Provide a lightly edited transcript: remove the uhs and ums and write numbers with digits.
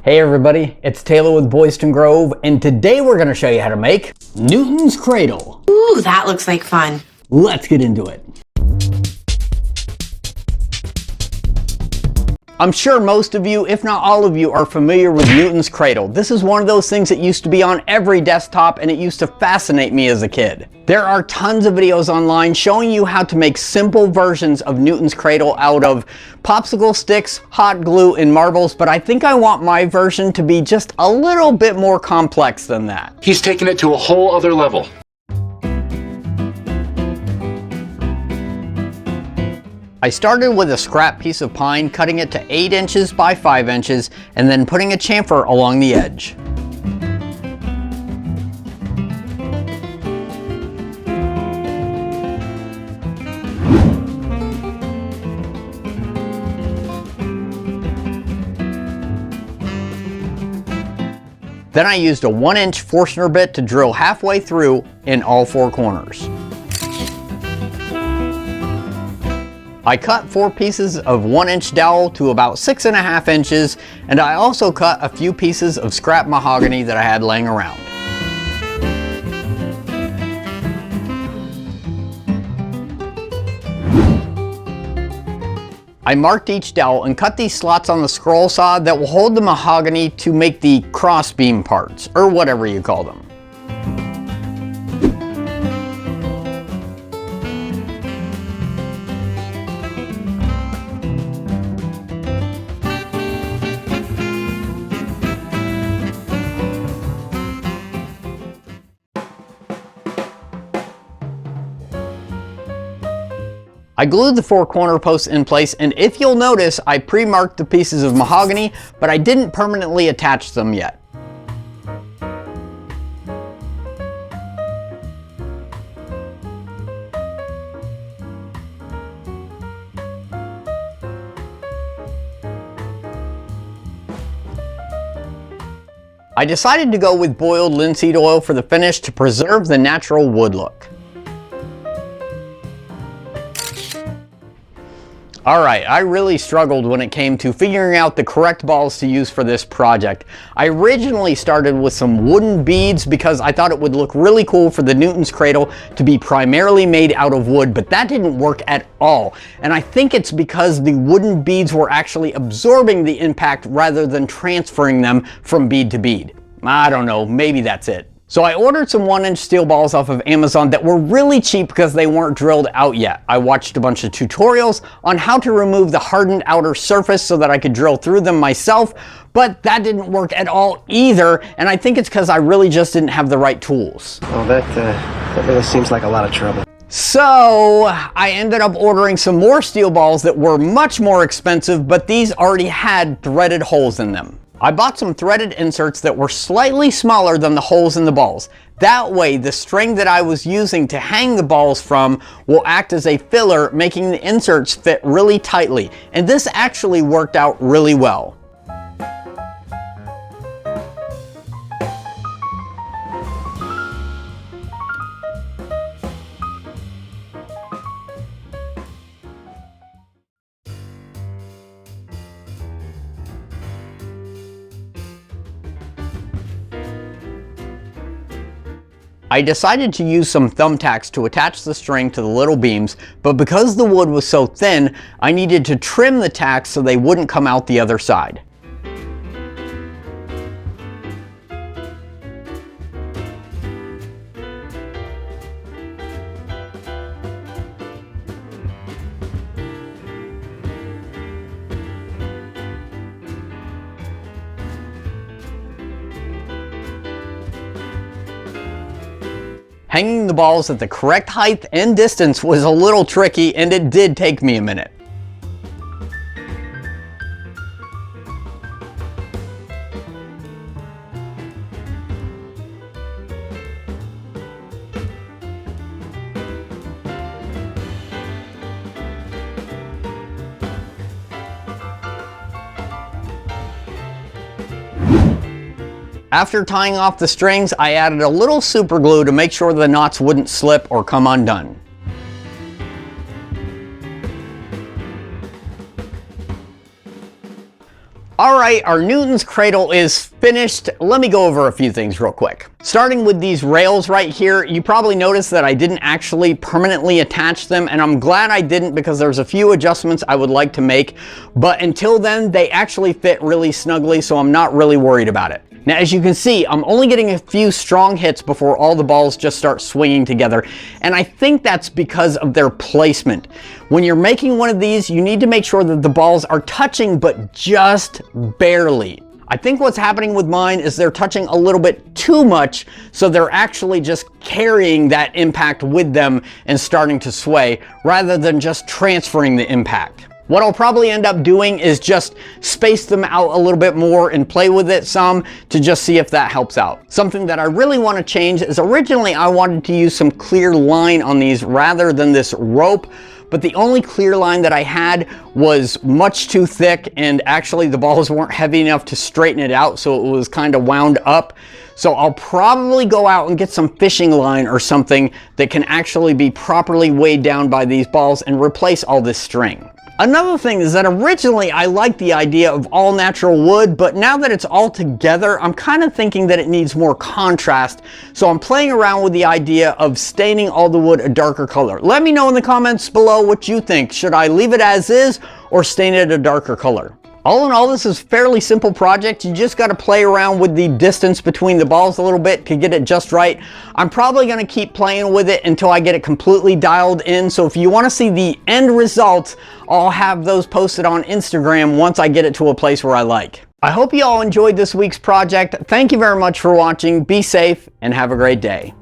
Hey everybody, it's Taylor with Boydston Grove, and today we're going to show you how to make Newton's Cradle. Ooh, that looks like fun. Let's get into it. I'm sure most of you, if not all of you, are familiar with Newton's Cradle. This is one of those things that used to be on every desktop, and it used to fascinate me as a kid. There are tons of videos online showing you how to make simple versions of Newton's Cradle out of popsicle sticks, hot glue, and marbles, but I think I want my version to be just a little bit more complex than that. He's taken it to a whole other level. I started with a scrap piece of pine, cutting it to 8 inches by 5 inches, and then putting a chamfer along the edge. Then I used a 1-inch Forstner bit to drill halfway through in all 4 corners. I cut 4 pieces of 1-inch dowel to about 6.5 inches, and I also cut a few pieces of scrap mahogany that I had laying around. I marked each dowel and cut these slots on the scroll saw that will hold the mahogany to make the cross beam parts, or whatever you call them. I glued the 4 corner posts in place, and if you'll notice, I pre-marked the pieces of mahogany, but I didn't permanently attach them yet. I decided to go with boiled linseed oil for the finish to preserve the natural wood look. Alright, I really struggled when it came to figuring out the correct balls to use for this project. I originally started with some wooden beads because I thought it would look really cool for the Newton's Cradle to be primarily made out of wood, but that didn't work at all. And I think it's because the wooden beads were actually absorbing the impact rather than transferring them from bead to bead. I don't know, maybe that's it. So I ordered some 1-inch steel balls off of Amazon that were really cheap because they weren't drilled out yet. I watched a bunch of tutorials on how to remove the hardened outer surface so that I could drill through them myself, but that didn't work at all either, and I think it's because I really just didn't have the right tools. Well, that really seems like a lot of trouble. So I ended up ordering some more steel balls that were much more expensive, but these already had threaded holes in them. I bought some threaded inserts that were slightly smaller than the holes in the balls. That way, the string that I was using to hang the balls from will act as a filler, making the inserts fit really tightly. And this actually worked out really well. I decided to use some thumbtacks to attach the string to the little beams, but because the wood was so thin, I needed to trim the tacks so they wouldn't come out the other side. Hanging the balls at the correct height and distance was a little tricky, and it did take me a minute. After tying off the strings, I added a little super glue to make sure the knots wouldn't slip or come undone. All right, our Newton's Cradle is finished. Let me go over a few things real quick. Starting with these rails right here, you probably noticed that I didn't actually permanently attach them, and I'm glad I didn't because there's a few adjustments I would like to make, but until then, they actually fit really snugly, so I'm not really worried about it. Now, as you can see, I'm only getting a few strong hits before all the balls just start swinging together, and I think that's because of their placement. When you're making one of these, you need to make sure that the balls are touching, but just barely. I think what's happening with mine is they're touching a little bit too much, so they're actually just carrying that impact with them and starting to sway, rather than just transferring the impact. What I'll probably end up doing is just space them out a little bit more and play with it some to just see if that helps out. Something that I really want to change is originally I wanted to use some clear line on these rather than this rope, but the only clear line that I had was much too thick, and actually the balls weren't heavy enough to straighten it out, so it was kind of wound up. So I'll probably go out and get some fishing line or something that can actually be properly weighed down by these balls and replace all this string. Another thing is that originally I liked the idea of all natural wood, but now that it's all together, I'm kind of thinking that it needs more contrast. So I'm playing around with the idea of staining all the wood a darker color. Let me know in the comments below what you think. Should I leave it as is or stain it a darker color? All in all, this is a fairly simple project. You just got to play around with the distance between the balls a little bit to get it just right. I'm probably going to keep playing with it until I get it completely dialed in. So if you want to see the end results, I'll have those posted on Instagram once I get it to a place where I like. I hope you all enjoyed this week's project. Thank you very much for watching. Be safe and have a great day.